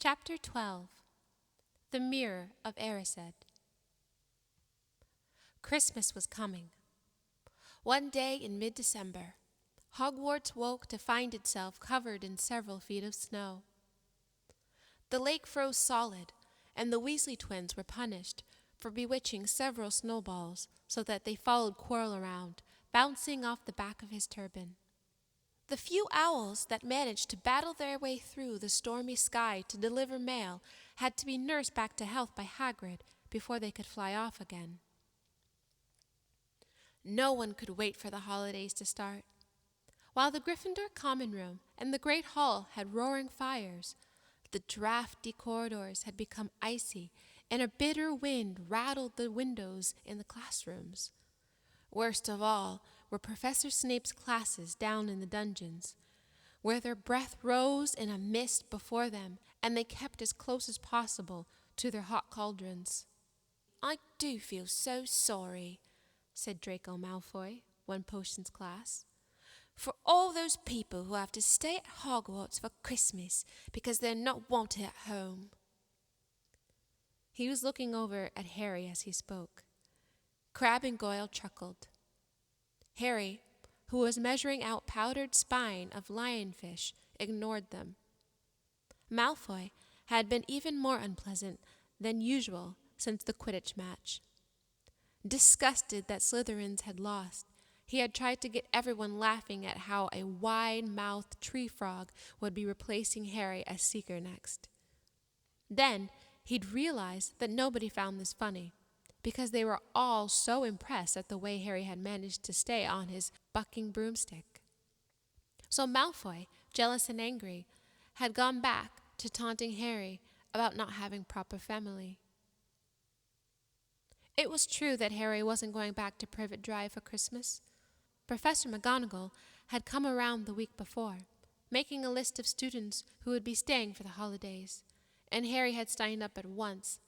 Chapter 12. The Mirror of Erised. Christmas was coming. One day in mid-December, Hogwarts woke to find itself covered in several feet of snow. The lake froze solid, and the Weasley twins were punished for bewitching several snowballs so that they followed Quirrell around, bouncing off the back of his turban. The few owls that managed to battle their way through the stormy sky to deliver mail had to be nursed back to health by Hagrid before they could fly off again. No one could wait for the holidays to start. While the Gryffindor common room and the Great Hall had roaring fires, the drafty corridors had become icy, and a bitter wind rattled the windows in the classrooms. Worst of all were Professor Snape's classes down in the dungeons, where their breath rose in a mist before them, and they kept as close as possible to their hot cauldrons. "I do feel so sorry," said Draco Malfoy, one potion's class, "for all those people who have to stay at Hogwarts for Christmas because they're not wanted at home." He was looking over at Harry as he spoke. Crabbe and Goyle chuckled. Harry, who was measuring out powdered spine of lionfish, ignored them. Malfoy had been even more unpleasant than usual since the Quidditch match. Disgusted that Slytherins had lost, he had tried to get everyone laughing at how a wide-mouthed tree frog would be replacing Harry as Seeker next. Then he'd realized that nobody found this funny, because they were all so impressed at the way Harry had managed to stay on his bucking broomstick. So Malfoy, jealous and angry, had gone back to taunting Harry about not having proper family. It was true that Harry wasn't going back to Privet Drive for Christmas. Professor McGonagall had come around the week before, making a list of students who would be staying for the holidays, and Harry had signed up at once.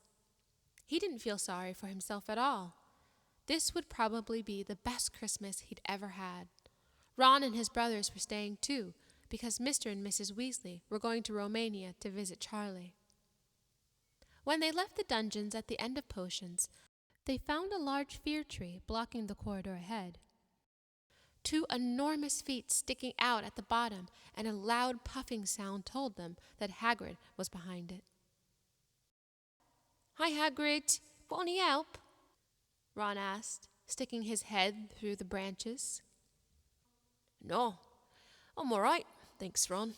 He didn't feel sorry for himself at all. This would probably be the best Christmas he'd ever had. Ron and his brothers were staying too, because Mr. and Mrs. Weasley were going to Romania to visit Charlie. When they left the dungeons at the end of potions, they found a large fir tree blocking the corridor ahead. Two enormous feet sticking out at the bottom, and a loud puffing sound told them that Hagrid was behind it. "Hi, Hagrid. Want any help?" Ron asked, sticking his head through the branches. "No, I'm all right, thanks, Ron."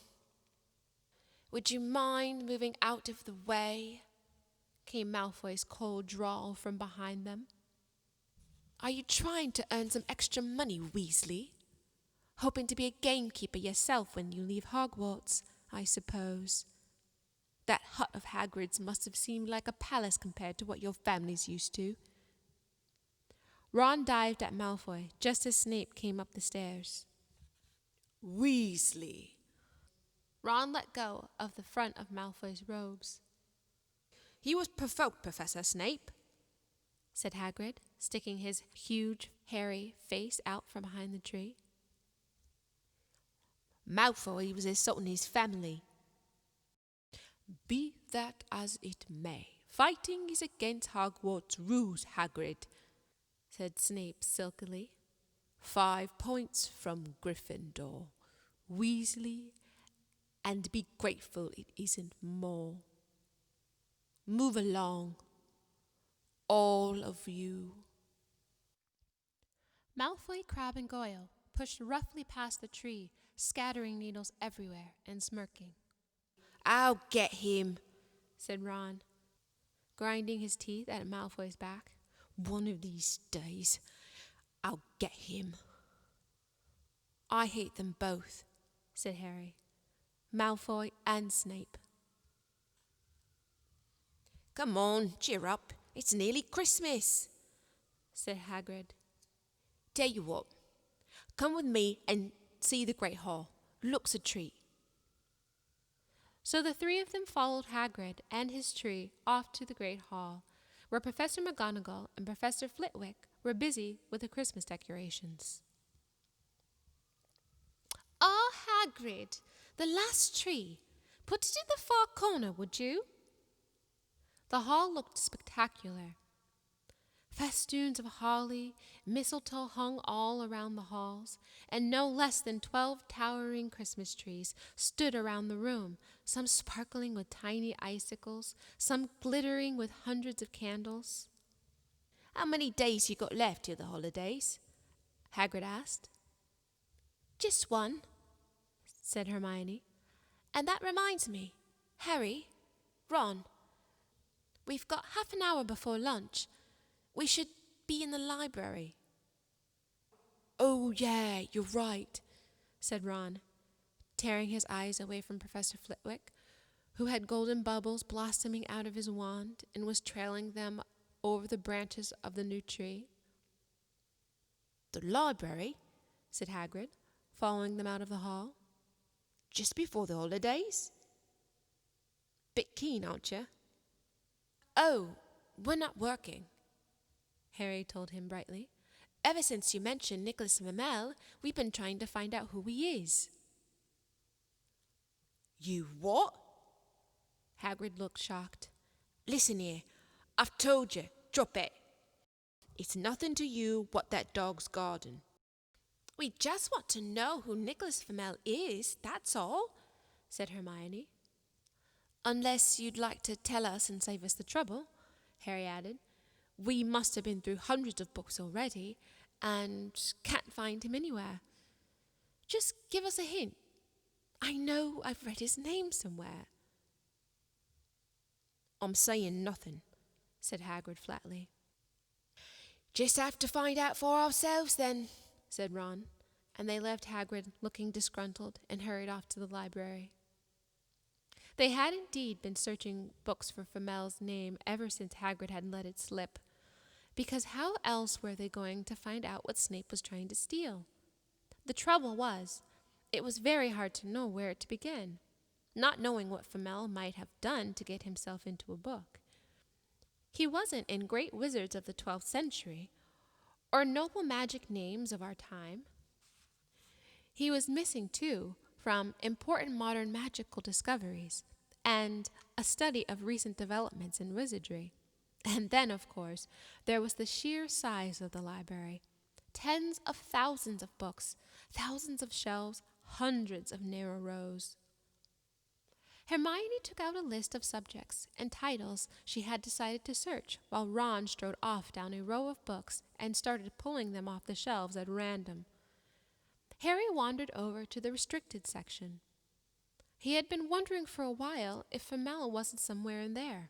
"Would you mind moving out of the way?" came Malfoy's cold drawl from behind them. "Are you trying to earn some extra money, Weasley? Hoping to be a gamekeeper yourself when you leave Hogwarts, I suppose. That hut of Hagrid's must have seemed like a palace compared to what your family's used to." Ron dived at Malfoy just as Snape came up the stairs. "Weasley!" Ron let go of the front of Malfoy's robes. "He was provoked, Professor Snape," said Hagrid, sticking his huge, hairy face out from behind the tree. "Malfoy was insulting his family." "Be that as it may, fighting is against Hogwarts rules, Hagrid," said Snape silkily. 5 points from Gryffindor, Weasley, and be grateful it isn't more. Move along, all of you." Malfoy, Crabbe, and Goyle pushed roughly past the tree, scattering needles everywhere and smirking. "I'll get him," said Ron, grinding his teeth at Malfoy's back. "One of these days, I'll get him." "I hate them both," said Harry. "Malfoy and Snape." "Come on, cheer up. It's nearly Christmas," said Hagrid. "Tell you what, come with me and see the Great Hall. Looks a treat." So the three of them followed Hagrid and his tree off to the Great Hall, where Professor McGonagall and Professor Flitwick were busy with the Christmas decorations. "Oh, Hagrid, the last tree. Put it in the far corner, would you? The hall looked spectacular. Festoons of holly, mistletoe hung all around the halls, and no less than 12 towering Christmas trees stood around the room, some sparkling with tiny icicles, some glittering with hundreds of candles. How many days you got left till the holidays? Hagrid asked. Just one, said Hermione. And that reminds me, Harry, Ron, we've got half an hour before lunch. We should be in the library. Oh, yeah, you're right, said Ron, tearing his eyes away from Professor Flitwick, who had golden bubbles blossoming out of his wand and was trailing them over the branches of the new tree. The library, said Hagrid, following them out of the hall. Just before the holidays? Bit keen, aren't you? Oh, we're not working, Harry told him brightly. Ever since you mentioned Nicholas Flamel, we've been trying to find out who he is. You what? Hagrid looked shocked. Listen here, I've told you, drop it. It's nothing to you what that dog's garden. We just want to know who Nicholas Flamel is, that's all, said Hermione. Unless you'd like to tell us and save us the trouble, Harry added. We must have been through hundreds of books already and can't find him anywhere. Just give us a hint. I know I've read his name somewhere. I'm saying nothing, said Hagrid flatly. Just have to find out for ourselves then, said Ron, and they left Hagrid looking disgruntled and hurried off to the library. They had indeed been searching books for Flamel's name ever since Hagrid had let it slip, because how else were they going to find out what Snape was trying to steal? The trouble was, it was very hard to know where to begin, not knowing what Flamel might have done to get himself into a book. He wasn't in great wizards of the 12th century, or noble magic names of our time. He was missing, too, from important modern magical discoveries and a study of recent developments in wizardry. And then, of course, there was the sheer size of the library. Tens of thousands of books, thousands of shelves, hundreds of narrow rows. Hermione took out a list of subjects and titles she had decided to search, while Ron strode off down a row of books and started pulling them off the shelves at random. Harry wandered over to the restricted section. He had been wondering for a while if Flamel wasn't somewhere in there.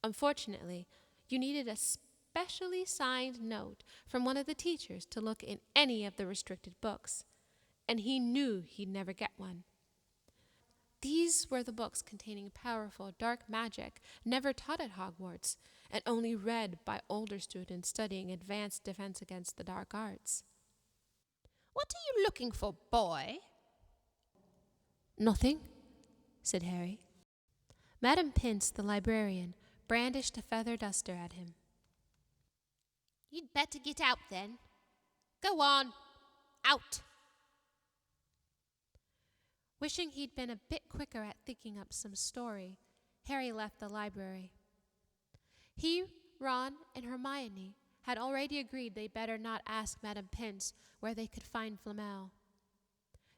Unfortunately, you needed a specially signed note from one of the teachers to look in any of the restricted books, and he knew he'd never get one. These were the books containing powerful dark magic never taught at Hogwarts, and only read by older students studying advanced defense against the dark arts. What are you looking for, boy? Nothing, said Harry. Madame Pince, the librarian, brandished a feather duster at him. You'd better get out then. Go on, out. Wishing he'd been a bit quicker at thinking up some story, Harry left the library. He, Ron, and Hermione had already agreed they'd better not ask Madame Pince where they could find Flamel.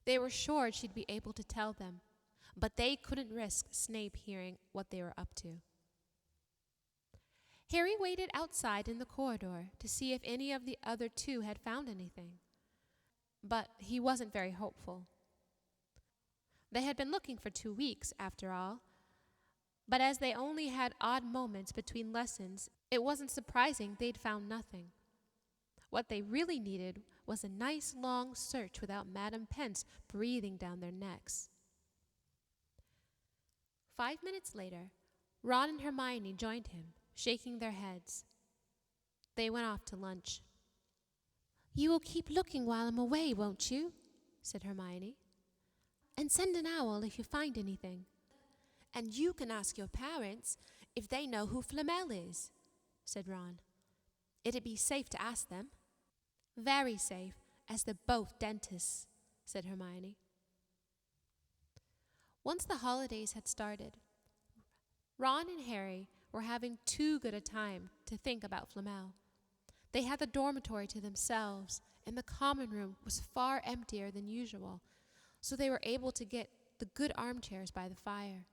They were sure she'd be able to tell them, but they couldn't risk Snape hearing what they were up to. Harry waited outside in the corridor to see if any of the other two had found anything, but he wasn't very hopeful. They had been looking for 2 weeks, after all, but as they only had odd moments between lessons, it wasn't surprising they'd found nothing. What they really needed was a nice long search without Madame Pince breathing down their necks. 5 minutes later, Ron and Hermione joined him, shaking their heads. They went off to lunch. You will keep looking while I'm away, won't you? Said Hermione. And send an owl if you find anything. And you can ask your parents if they know who Flamel is, said Ron. It'd be safe to ask them. Very safe, as they're both dentists, said Hermione. Once the holidays had started, Ron and Harry were having too good a time to think about Flamel. They had the dormitory to themselves, and the common room was far emptier than usual, so they were able to get the good armchairs by the fire.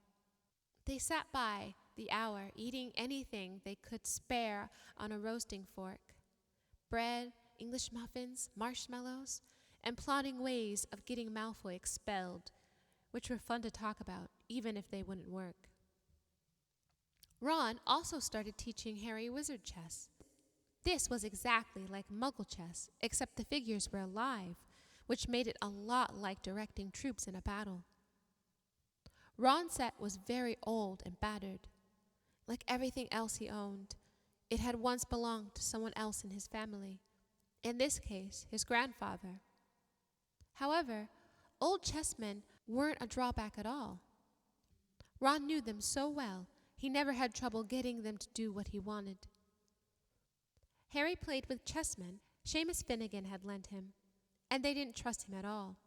They sat by the hour, eating anything they could spare on a roasting fork: bread, English muffins, marshmallows, and plotting ways of getting Malfoy expelled, which were fun to talk about, even if they wouldn't work. Ron also started teaching Harry wizard chess. This was exactly like Muggle chess, except the figures were alive, which made it a lot like directing troops in a battle. Ron's set was very old and battered. Like everything else he owned, it had once belonged to someone else in his family, in this case, his grandfather. However, old chessmen weren't a drawback at all. Ron knew them so well, he never had trouble getting them to do what he wanted. Harry played with chessmen Seamus Finnegan had lent him, and they didn't trust him at all.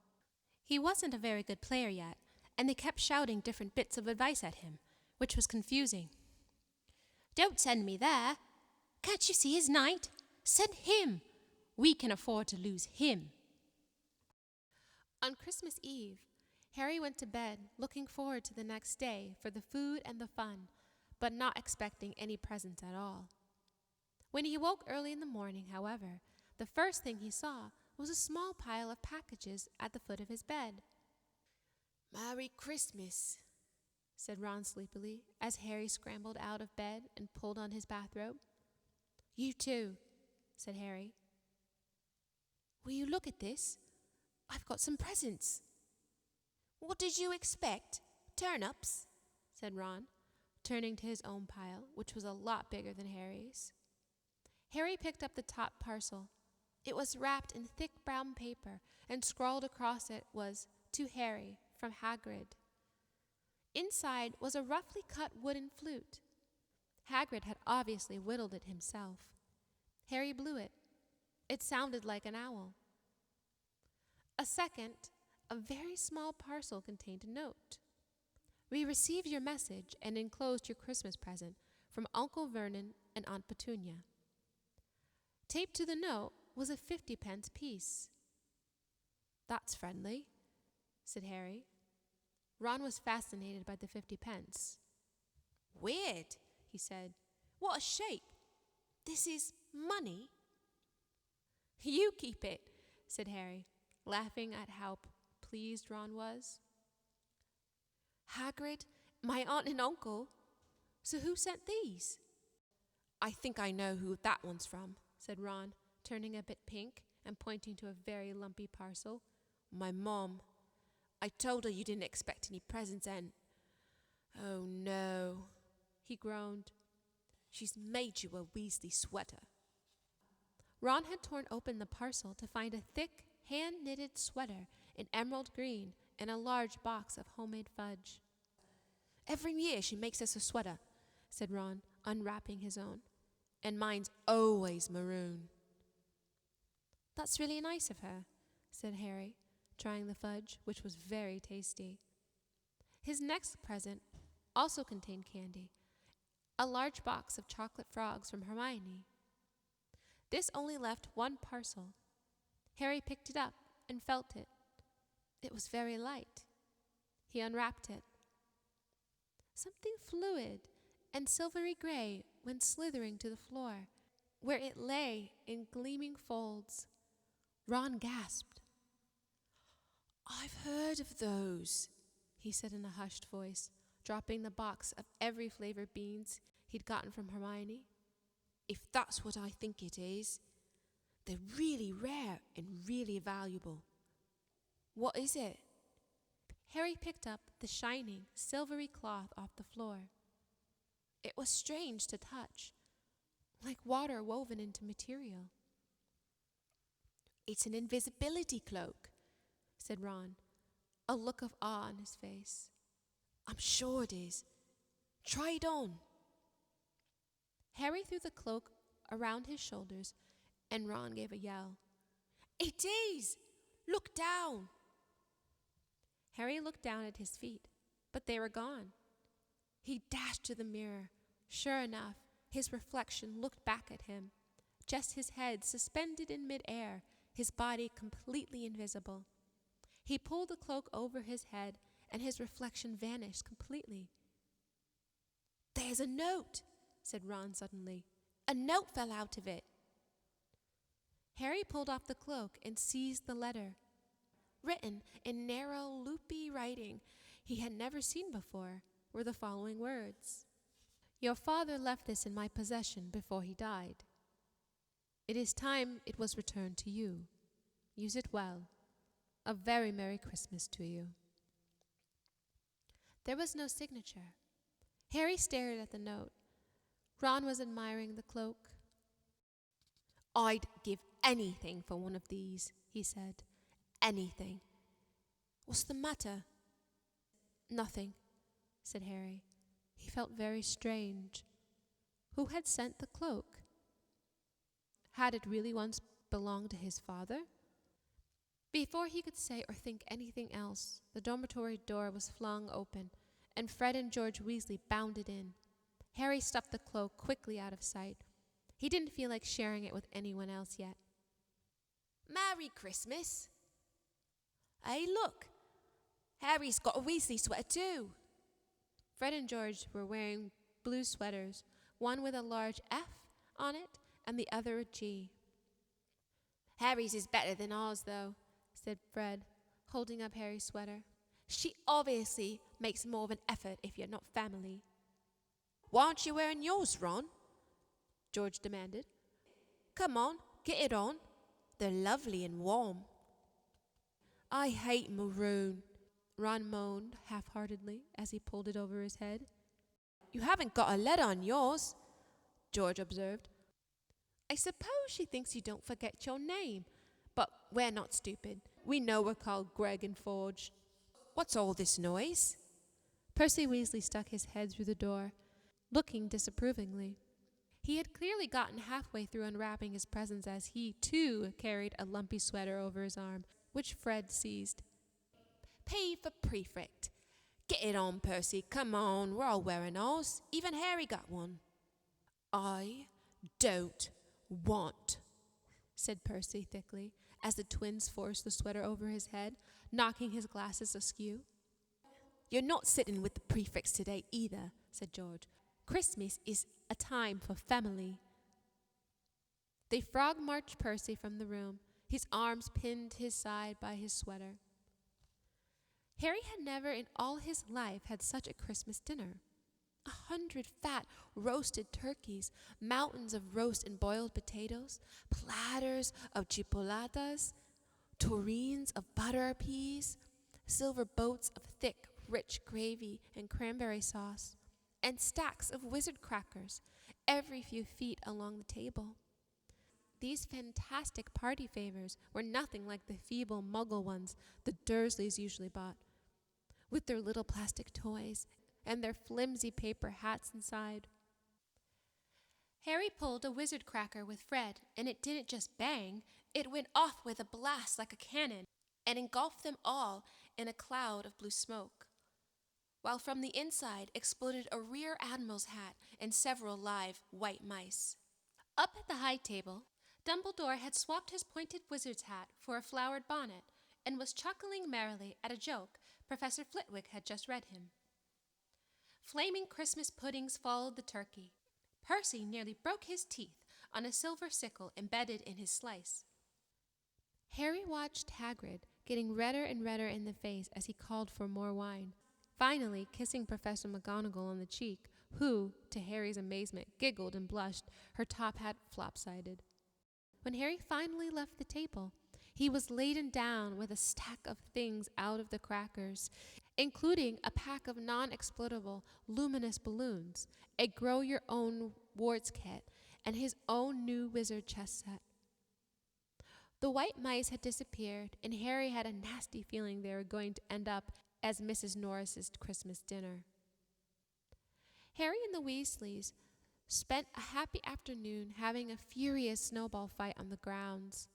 He wasn't a very good player yet, and they kept shouting different bits of advice at him, which was confusing. "Don't send me there. Can't you see his knight? Send him. We can afford to lose him." On Christmas Eve, Harry went to bed looking forward to the next day for the food and the fun, but not expecting any presents at all. When he woke early in the morning, however, the first thing he saw was a small pile of packages at the foot of his bed. "Merry Christmas," said Ron sleepily, as Harry scrambled out of bed and pulled on his bathrobe. "You too," said Harry. "Will you look at this? I've got some presents." "What did you expect? Turnips?" said Ron, turning to his own pile, which was a lot bigger than Harry's. Harry picked up the top parcel. It was wrapped in thick brown paper, and scrawled across it was, "To Harry, from Hagrid." Inside was a roughly cut wooden flute. Hagrid had obviously whittled it himself. Harry blew it. It sounded like an owl. A second, a very small parcel contained a note. "We received your message and enclosed your Christmas present from Uncle Vernon and Aunt Petunia." Taped to the note was a 50-pence piece. "That's friendly," said Harry. Ron was fascinated by the 50-pence. "Weird," he said. "What a shape. This is money." "You keep it," said Harry, laughing at how pleased Ron was. "Hagrid, my aunt and uncle. So who sent these?" "I think I know who that one's from," said Ron, turning a bit pink and pointing to a very lumpy parcel. "My mom. I told her you didn't expect any presents and... oh no," he groaned. "She's made you a Weasley sweater." Ron had torn open the parcel to find a thick, hand-knitted sweater in emerald green and a large box of homemade fudge. "Every year she makes us a sweater," said Ron, unwrapping his own. "And mine's always maroon." "That's really nice of her," said Harry, trying the fudge, which was very tasty. His next present also contained candy, a large box of chocolate frogs from Hermione. This only left one parcel. Harry picked it up and felt it. It was very light. He unwrapped it. Something fluid and silvery gray went slithering to the floor, where it lay in gleaming folds. Ron gasped. "I've heard of those," he said in a hushed voice, dropping the box of every flavored beans he'd gotten from Hermione. "If that's what I think it is, they're really rare and really valuable." "What is it?" Harry picked up the shining, silvery cloth off the floor. It was strange to touch, like water woven into material. "It's an invisibility cloak," said Ron, a look of awe on his face. "I'm sure it is. Try it on." Harry threw the cloak around his shoulders, and Ron gave a yell. "It is! Look down!" Harry looked down at his feet. but they were gone. He dashed to the mirror. Sure enough, his reflection looked back at him, just his head suspended in midair, his body completely invisible. He pulled the cloak over his head, and his reflection vanished completely. "There's a note," said Ron suddenly. "A note fell out of it." Harry pulled off the cloak and seized the letter. Written in narrow, loopy writing he had never seen before were the following words: "Your father left this in my possession before he died. It is time it was returned to you. Use it well. A very Merry Christmas to you." There was no signature. Harry stared at the note. Ron was admiring the cloak. "I'd give anything for one of these," he said. "Anything. What's the matter?" "Nothing," said Harry. He felt very strange. Who had sent the cloak? Had it really once belonged to his father? Before he could say or think anything else, the dormitory door was flung open, and Fred and George Weasley bounded in. Harry stuffed the cloak quickly out of sight. He didn't feel like sharing it with anyone else yet. "Merry Christmas!" "Hey, look! Harry's got a Weasley sweater too!" Fred and George were wearing blue sweaters, one with a large F on it and the other a G. "Harry's is better than ours, though," said Fred, holding up Harry's sweater. "She obviously makes more of an effort if you're not family." "Why aren't you wearing yours, Ron?" George demanded. "Come on, get it on. They're lovely and warm." "I hate maroon," Ron moaned half-heartedly as he pulled it over his head. "You haven't got a letter on yours," George observed. "I suppose she thinks you don't forget your name, but we're not stupid. We know we're called Greg and Forge." "What's all this noise?" Percy Weasley stuck his head through the door, looking disapprovingly. He had clearly gotten halfway through unwrapping his presents as he, too, carried a lumpy sweater over his arm, which Fred seized. "P for prefect. Get it on, Percy. Come on, we're all wearing ours. Even Harry got one." "I don't want," said Percy thickly, as the twins forced the sweater over his head, knocking his glasses askew. "You're not sitting with the prefects today either," said George. "Christmas is a time for family." They frog-marched Percy from the room, his arms pinned to his side by his sweater. Harry had never in all his life had such a Christmas dinner. 100 fat roasted turkeys, mountains of roast and boiled potatoes, platters of chipolatas, tureens of butter peas, silver boats of thick, rich gravy and cranberry sauce, and stacks of wizard crackers every few feet along the table. These fantastic party favors were nothing like the feeble Muggle ones the Dursleys usually bought, with their little plastic toys and their flimsy paper hats inside. Harry pulled a wizard cracker with Fred, and it didn't just bang, it went off with a blast like a cannon and engulfed them all in a cloud of blue smoke, while from the inside exploded a rear admiral's hat and several live white mice. Up at the high table, Dumbledore had swapped his pointed wizard's hat for a flowered bonnet and was chuckling merrily at a joke Professor Flitwick had just read him. Flaming Christmas puddings followed the turkey. Percy nearly broke his teeth on a silver sickle embedded in his slice. Harry watched Hagrid getting redder and redder in the face as he called for more wine, finally kissing Professor McGonagall on the cheek, who, to Harry's amazement, giggled and blushed, her top hat flop-sided. When Harry finally left the table, he was laden down with a stack of things out of the crackers, including a pack of non-explodable luminous balloons, a grow-your-own warts kit, and his own new wizard chess set. The white mice had disappeared, and Harry had a nasty feeling they were going to end up as Mrs. Norris's Christmas dinner. Harry and the Weasleys spent a happy afternoon having a furious snowball fight on the grounds.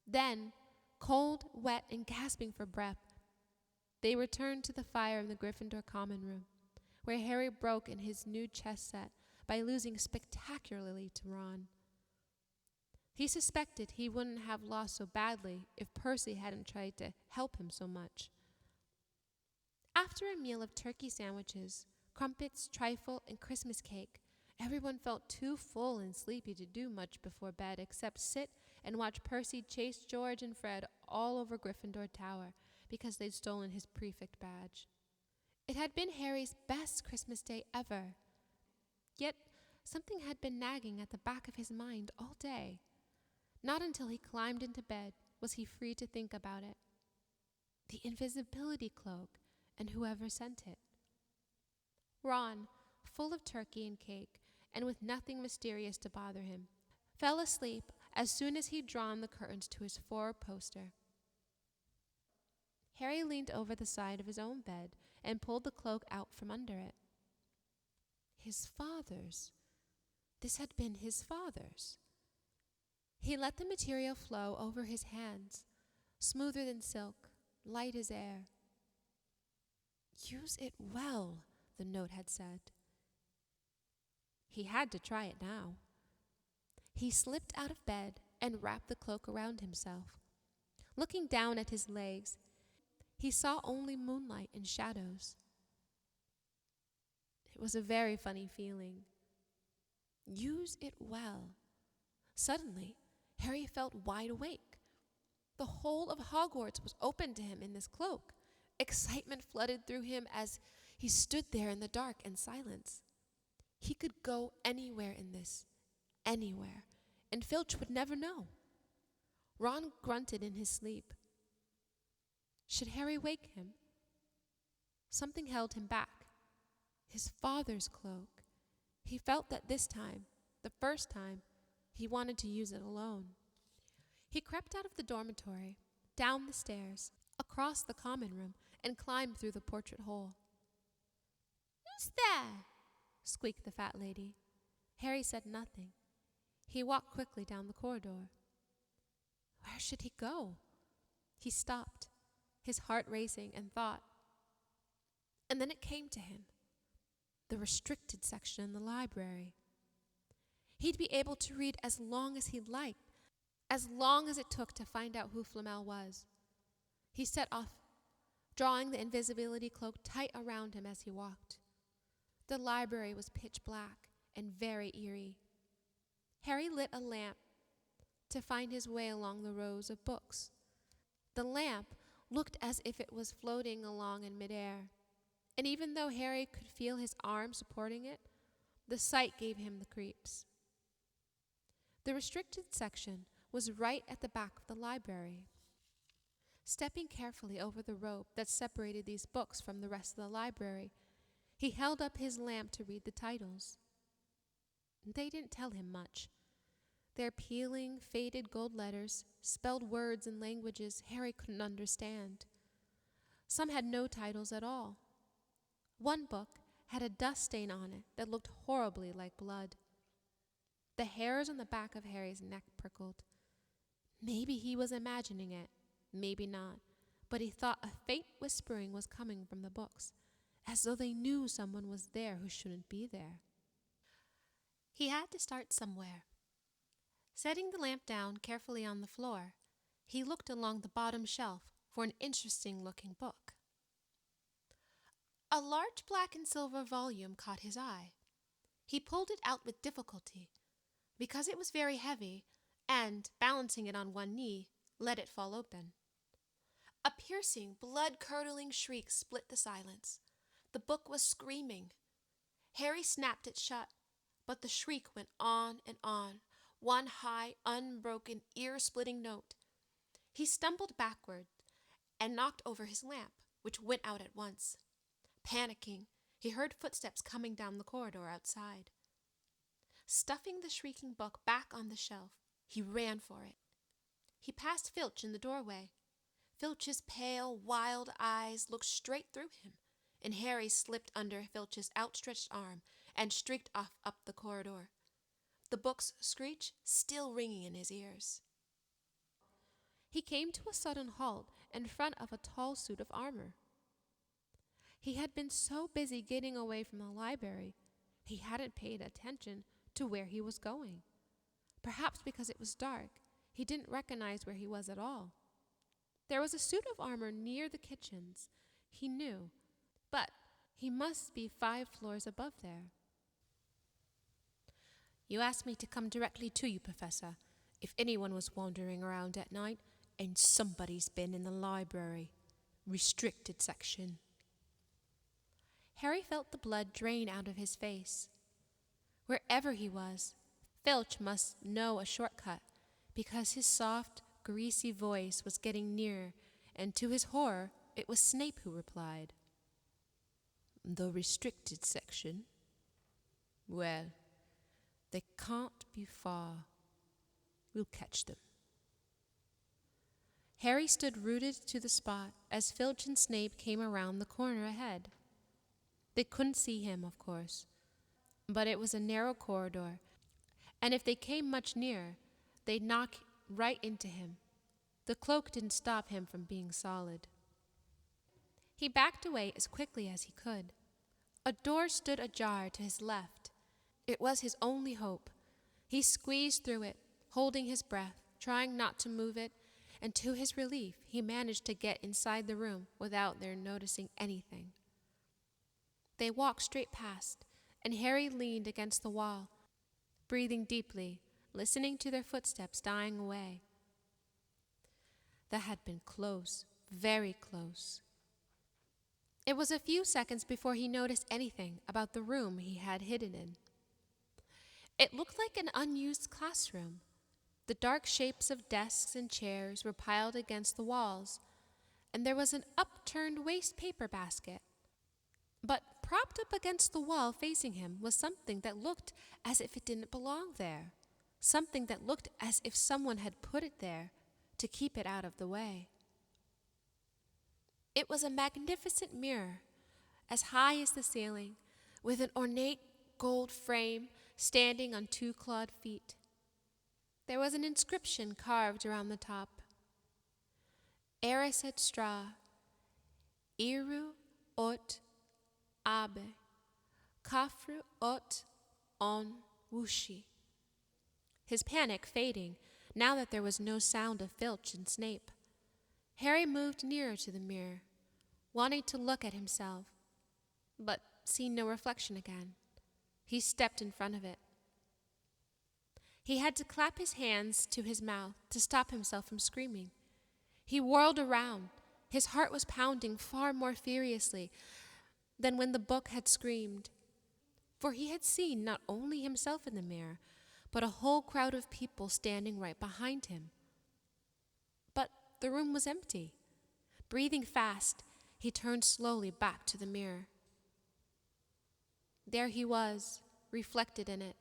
Then, cold, wet, and gasping for breath, They returned to the fire in the Gryffindor common room, where Harry broke in his new chess set by losing spectacularly to Ron. He suspected he wouldn't have lost so badly if Percy hadn't tried to help him so much. After a meal of turkey sandwiches, crumpets, trifle, and Christmas cake, everyone felt too full and sleepy to do much before bed except sit and watch Percy chase George and Fred all over Gryffindor Tower because they'd stolen his prefect badge. It had been Harry's best Christmas day ever, yet something had been nagging at the back of his mind all day. Not until he climbed into bed was he free to think about it. The invisibility cloak and whoever sent it. Ron, full of turkey and cake, and with nothing mysterious to bother him, fell asleep as soon as he'd drawn the curtains to his four-poster. Harry leaned over the side of his own bed and pulled the cloak out from under it. His father's. This had been his father's. He let the material flow over his hands, smoother than silk, light as air. Use it well, the note had said. He had to try it now. He slipped out of bed and wrapped the cloak around himself. Looking down at his legs, he saw only moonlight and shadows. It was a very funny feeling. Use it well. Suddenly, Harry felt wide awake. The whole of Hogwarts was open to him in this cloak. Excitement flooded through him as he stood there in the dark and silence. He could go anywhere in this, anywhere, and Filch would never know. Ron grunted in his sleep. Should Harry wake him? Something held him back. His father's cloak. He felt that this time, the first time, he wanted to use it alone. He crept out of the dormitory, down the stairs, across the common room, and climbed through the portrait hole. "Who's there?" squeaked the fat lady. Harry said nothing. He walked quickly down the corridor. Where should he go? He stopped, his heart racing, and thought. And then it came to him. The restricted section in the library. He'd be able to read as long as he'd like, as long as it took to find out who Flamel was. He set off, drawing the invisibility cloak tight around him as he walked. The library was pitch black and very eerie. Harry lit a lamp to find his way along the rows of books. The lamp looked as if it was floating along in midair, and even though Harry could feel his arm supporting it, the sight gave him the creeps. The restricted section was right at the back of the library. Stepping carefully over the rope that separated these books from the rest of the library, he held up his lamp to read the titles. They didn't tell him much. Their peeling, faded gold letters spelled words in languages Harry couldn't understand. Some had no titles at all. One book had a dust stain on it that looked horribly like blood. The hairs on the back of Harry's neck prickled. Maybe he was imagining it, maybe not, but he thought a faint whispering was coming from the books, as though they knew someone was there who shouldn't be there. He had to start somewhere. Setting the lamp down carefully on the floor, he looked along the bottom shelf for an interesting-looking book. A large black and silver volume caught his eye. He pulled it out with difficulty, because it was very heavy, and, balancing it on one knee, let it fall open. A piercing, blood-curdling shriek split the silence. The book was screaming. Harry snapped it shut, but the shriek went on and on, one high, unbroken, ear-splitting note. He stumbled backward and knocked over his lamp, which went out at once. Panicking, he heard footsteps coming down the corridor outside. Stuffing the shrieking book back on the shelf, he ran for it. He passed Filch in the doorway. Filch's pale, wild eyes looked straight through him, and Harry slipped under Filch's outstretched arm and streaked off up the corridor, the book's screech still ringing in his ears. He came to a sudden halt in front of a tall suit of armor. He had been so busy getting away from the library, he hadn't paid attention to where he was going. Perhaps because it was dark, he didn't recognize where he was at all. There was a suit of armor near the kitchens, he knew, but he must be 5 floors above there. You asked me to come directly to you, Professor, if anyone was wandering around at night, and somebody's been in the library. Restricted section. Harry felt the blood drain out of his face. Wherever he was, Filch must know a shortcut, because his soft, greasy voice was getting nearer, and to his horror, it was Snape who replied. The restricted section? Well, they can't be far. We'll catch them. Harry stood rooted to the spot as Filch and Snape came around the corner ahead. They couldn't see him, of course, but it was a narrow corridor, and if they came much nearer, they'd knock right into him. The cloak didn't stop him from being solid. He backed away as quickly as he could. A door stood ajar to his left. It was his only hope. He squeezed through it, holding his breath, trying not to move it, and to his relief, he managed to get inside the room without their noticing anything. They walked straight past, and Harry leaned against the wall, breathing deeply, listening to their footsteps dying away. That had been close, very close. It was a few seconds before he noticed anything about the room he had hidden in. It looked like an unused classroom. The dark shapes of desks and chairs were piled against the walls, and there was an upturned waste paper basket. But propped up against the wall facing him was something that looked as if it didn't belong there, something that looked as if someone had put it there to keep it out of the way. It was a magnificent mirror, as high as the ceiling, with an ornate gold frame standing on 2 clawed feet. There was an inscription carved around the top. Eris et stra, iru ot abe, kafru ot on wushi. His panic fading, now that there was no sound of Filch and Snape. Harry moved nearer to the mirror, wanting to look at himself, but seeing no reflection again. He stepped in front of it. He had to clap his hands to his mouth to stop himself from screaming. He whirled around. His heart was pounding far more furiously than when the book had screamed, for he had seen not only himself in the mirror, but a whole crowd of people standing right behind him. But the room was empty. Breathing fast, he turned slowly back to the mirror. There he was, reflected in it,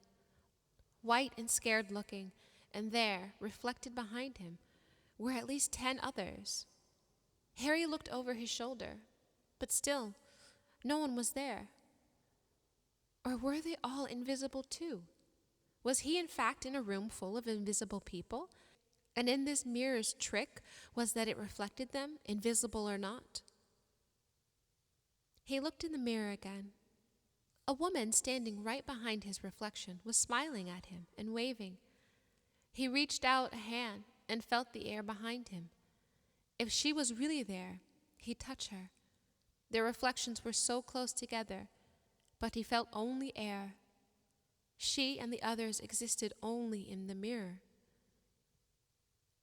white and scared looking, and there, reflected behind him, were at least 10 others. Harry looked over his shoulder, but still, no one was there. Or were they all invisible too? Was he in fact in a room full of invisible people? And in this mirror's trick was that it reflected them, invisible or not? He looked in the mirror again. A woman standing right behind his reflection was smiling at him and waving. He reached out a hand and felt the air behind him. If she was really there, he'd touch her. Their reflections were so close together, but he felt only air. She and the others existed only in the mirror.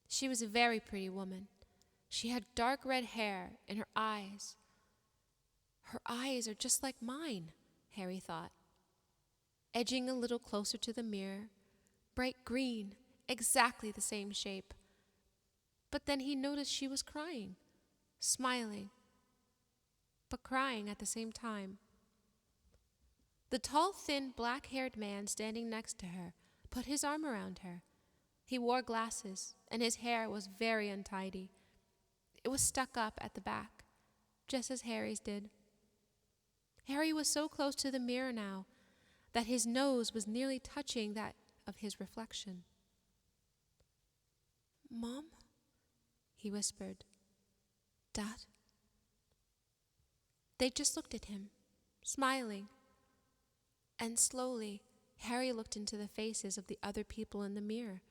She was a very pretty woman. She had dark red hair and her eyes. Her eyes are just like mine, Harry thought. Edging a little closer to the mirror, bright green, exactly the same shape. But then he noticed she was crying, smiling, but crying at the same time. The tall, thin, black-haired man standing next to her put his arm around her. He wore glasses, and his hair was very untidy. It was stuck up at the back, just as Harry's did. Harry was so close to the mirror now that his nose was nearly touching that of his reflection. "Mom?" he whispered. "Dad?" They just looked at him, smiling. And slowly, Harry looked into the faces of the other people in the mirror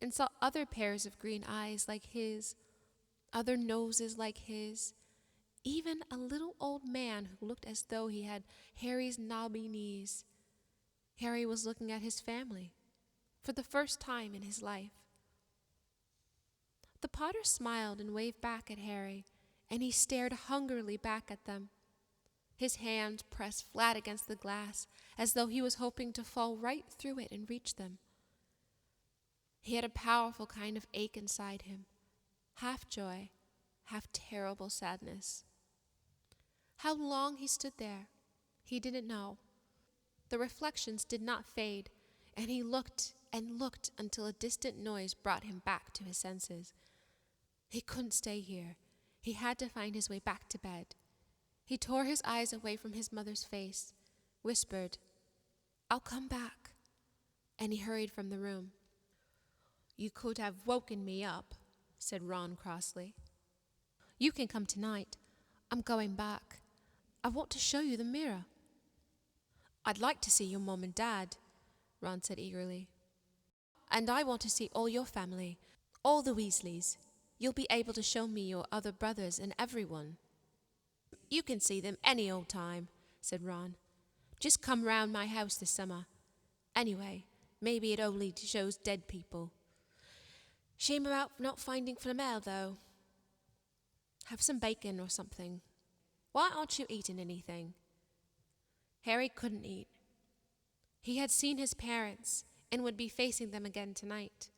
and saw other pairs of green eyes like his, other noses like his, even a little old man who looked as though he had Harry's knobby knees. Harry was looking at his family for the first time in his life. The Potter smiled and waved back at Harry, and he stared hungrily back at them. His hands pressed flat against the glass, as though he was hoping to fall right through it and reach them. He had a powerful kind of ache inside him, half joy, half terrible sadness. How long he stood there, he didn't know. The reflections did not fade, and he looked and looked until a distant noise brought him back to his senses. He couldn't stay here. He had to find his way back to bed. He tore his eyes away from his mother's face, whispered, "I'll come back," and he hurried from the room. "You could have woken me up," said Ron crossly. "You can come tonight. I'm going back. I want to show you the mirror." "I'd like to see your mom and dad," Ron said eagerly. "And I want to see all your family, all the Weasleys. You'll be able to show me your other brothers and everyone." "You can see them any old time," said Ron. "Just come round my house this summer. Anyway, maybe it only shows dead people. Shame about not finding Flamel, though. Have some bacon or something. Why aren't you eating anything?" Harry couldn't eat. He had seen his parents and would be facing them again tonight.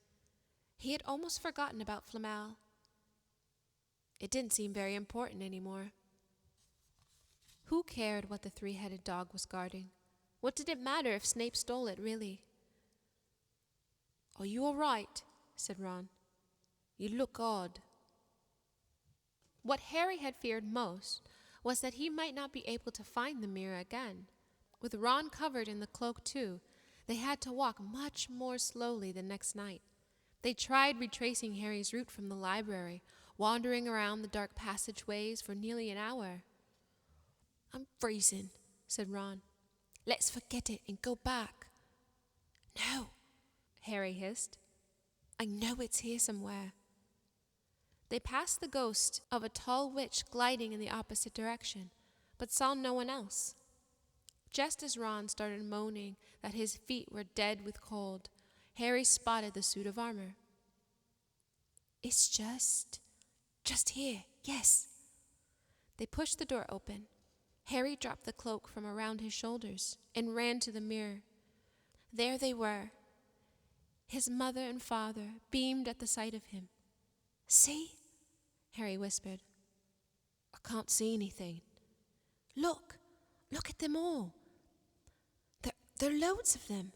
He had almost forgotten about Flamel. It didn't seem very important anymore. Who cared what the three-headed dog was guarding? What did it matter if Snape stole it, really? "Are you all right?" said Ron. "You look odd." What Harry had feared most was that he might not be able to find the mirror again. With Ron covered in the cloak too, they had to walk much more slowly the next night. They tried retracing Harry's route from the library, wandering around the dark passageways for nearly an hour. "I'm freezing," said Ron. "Let's forget it and go back." "No," Harry hissed. "I know it's here somewhere." They passed the ghost of a tall witch gliding in the opposite direction, but saw no one else. Just as Ron started moaning that his feet were dead with cold, Harry spotted the suit of armor. "It's just here, yes." They pushed the door open. Harry dropped the cloak from around his shoulders and ran to the mirror. There they were. His mother and father beamed at the sight of him. "See?" Harry whispered. "I can't see anything." Look at them all. There are loads of them."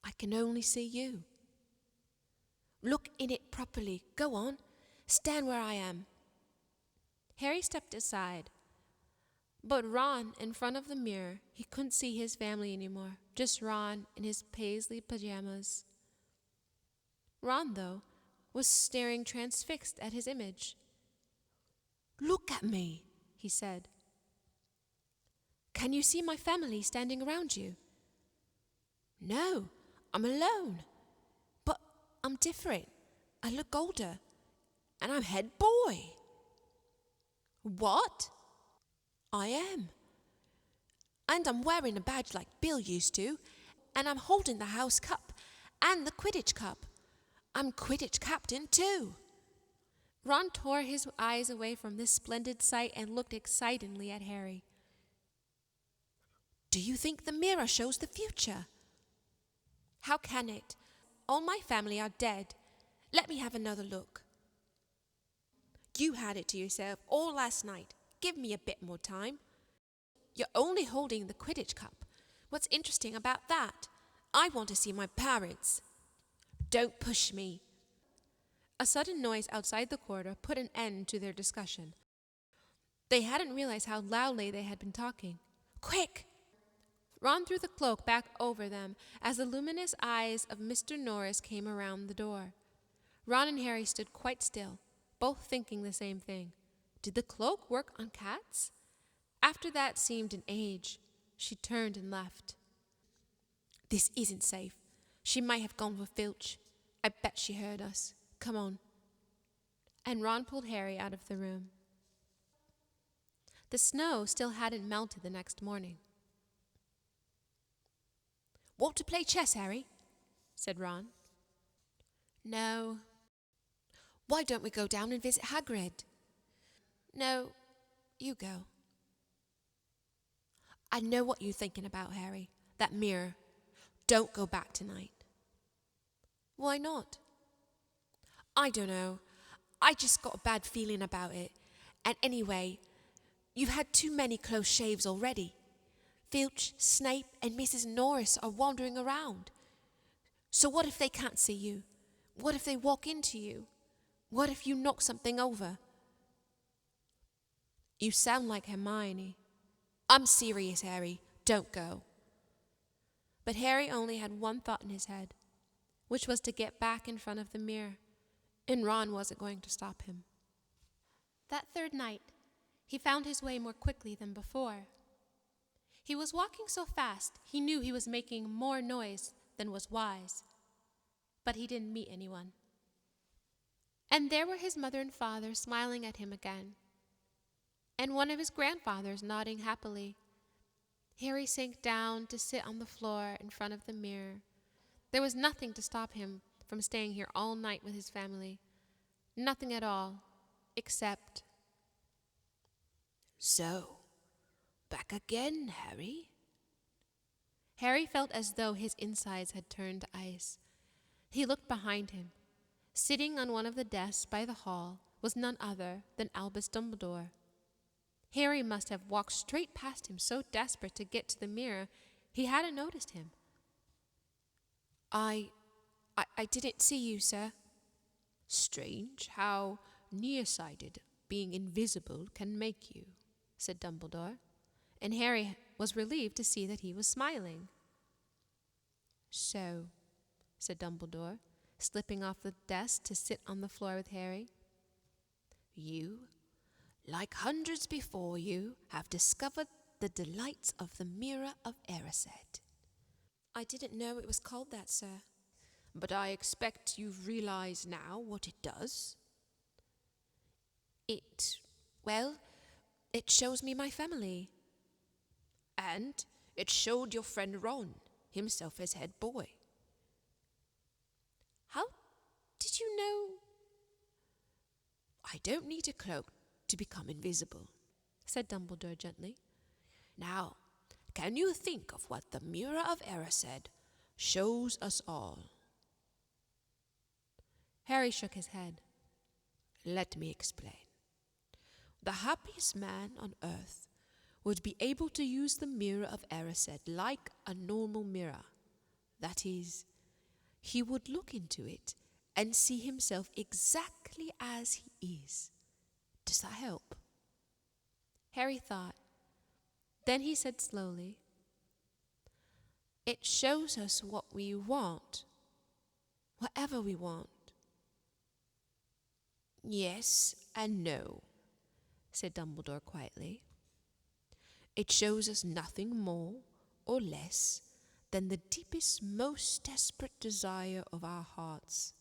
"I can only see you." "Look in it properly. Go on. Stand where I am." Harry stepped aside. But Ron, in front of the mirror, he couldn't see his family anymore. Just Ron in his paisley pajamas. Ron, though, was staring transfixed at his image. "Look at me," he said. "Can you see my family standing around you?" "No, I'm alone. But I'm different. I look older. And I'm head boy." "What?" "I am. And I'm wearing a badge like Bill used to. And I'm holding the house cup and the Quidditch cup. I'm Quidditch captain too." Ron tore his eyes away from this splendid sight and looked excitedly at Harry. "Do you think the mirror shows the future?" "How can it? All my family are dead. Let me have another look." "You had it to yourself all last night. Give me a bit more time." "You're only holding the Quidditch cup. What's interesting about that? I want to see my parents." "Don't push me." A sudden noise outside the corridor put an end to their discussion. They hadn't realized how loudly they had been talking. "Quick!" Ron threw the cloak back over them as the luminous eyes of Mr. Norris came around the door. Ron and Harry stood quite still, both thinking the same thing. Did the cloak work on cats? After that seemed an age, she turned and left. This isn't safe. She might have gone for Filch. I bet she heard us. Come on. And Ron pulled Harry out of the room. The snow still hadn't melted the next morning. Want to play chess, Harry? Said Ron. No. Why don't we go down and visit Hagrid? No, you go. I know what you're thinking about, Harry. That mirror. Don't go back tonight. Why not? I don't know. I just got a bad feeling about it. And anyway, you've had too many close shaves already. Filch, Snape, and Mrs. Norris are wandering around. So what if they can't see you? What if they walk into you? What if you knock something over? You sound like Hermione. I'm serious, Harry. Don't go. But Harry only had one thought in his head, which was to get back in front of the mirror, and Ron wasn't going to stop him. That third night, he found his way more quickly than before. He was walking so fast, he knew he was making more noise than was wise. But he didn't meet anyone. And there were his mother and father smiling at him again, and one of his grandfathers nodding happily. Harry sank down to sit on the floor in front of the mirror. There was nothing to stop him from staying here all night with his family. Nothing at all, except... So, back again, Harry? Harry felt as though his insides had turned to ice. He looked behind him. Sitting on one of the desks by the hall was none other than Albus Dumbledore. Harry must have walked straight past him, so desperate to get to the mirror, he hadn't noticed him. I didn't see you, sir. Strange how nearsighted being invisible can make you, said Dumbledore, and Harry was relieved to see that he was smiling. So, said Dumbledore, slipping off the desk to sit on the floor with Harry, you, like hundreds before you, have discovered the delights of the Mirror of Erised. I didn't know it was called that, sir. But I expect you've realized now what it does. It shows me my family. And it showed your friend Ron, himself as head boy. How did you know? I don't need a cloak to become invisible, said Dumbledore gently. Now, can you think of what the Mirror of Erised shows us all? Harry shook his head. Let me explain. The happiest man on earth would be able to use the Mirror of Erised like a normal mirror. That is, he would look into it and see himself exactly as he is. Does that help? Harry thought. Then he said slowly, "It shows us what we want, whatever we want." Yes and no, said Dumbledore quietly. It shows us nothing more or less than the deepest, most desperate desire of our hearts.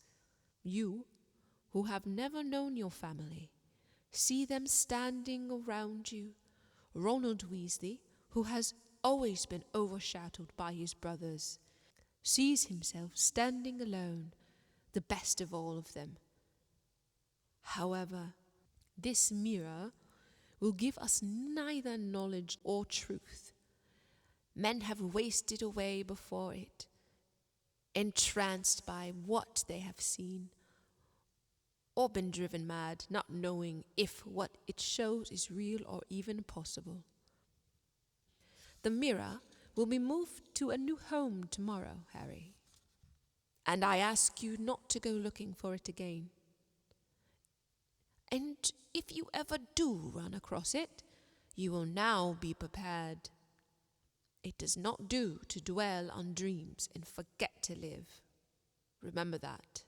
You, who have never known your family, see them standing around you. Ronald Weasley, who has always been overshadowed by his brothers, sees himself standing alone, the best of all of them. However, this mirror will give us neither knowledge or truth. Men have wasted away before it, entranced by what they have seen, or been driven mad, not knowing if what it shows is real or even possible. The mirror will be moved to a new home tomorrow, Harry, and I ask you not to go looking for it again. And if you ever do run across it, you will now be prepared. It does not do to dwell on dreams and forget to live. Remember that.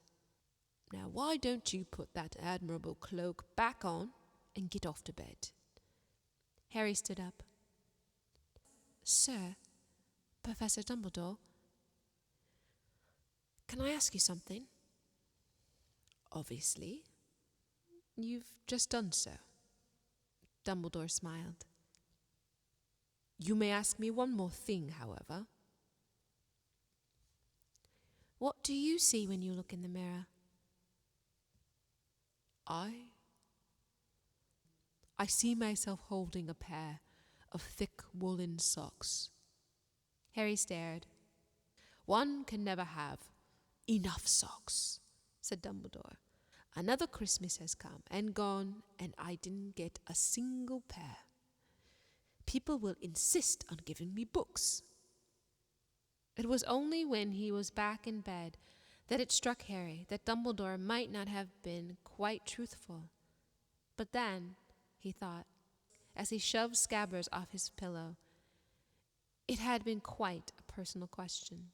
Now, why don't you put that admirable cloak back on and get off to bed? Harry stood up. Sir, Professor Dumbledore, can I ask you something? Obviously. You've just done so. Dumbledore smiled. You may ask me one more thing, however. What do you see when you look in the mirror? I see myself holding a pair of thick woolen socks. Harry stared. One can never have enough socks, said Dumbledore. Another Christmas has come and gone, and I didn't get a single pair. People will insist on giving me books. It was only when he was back in bed that it struck Harry that Dumbledore might not have been quite truthful. But then, he thought, as he shoved Scabbers off his pillow, it had been quite a personal question.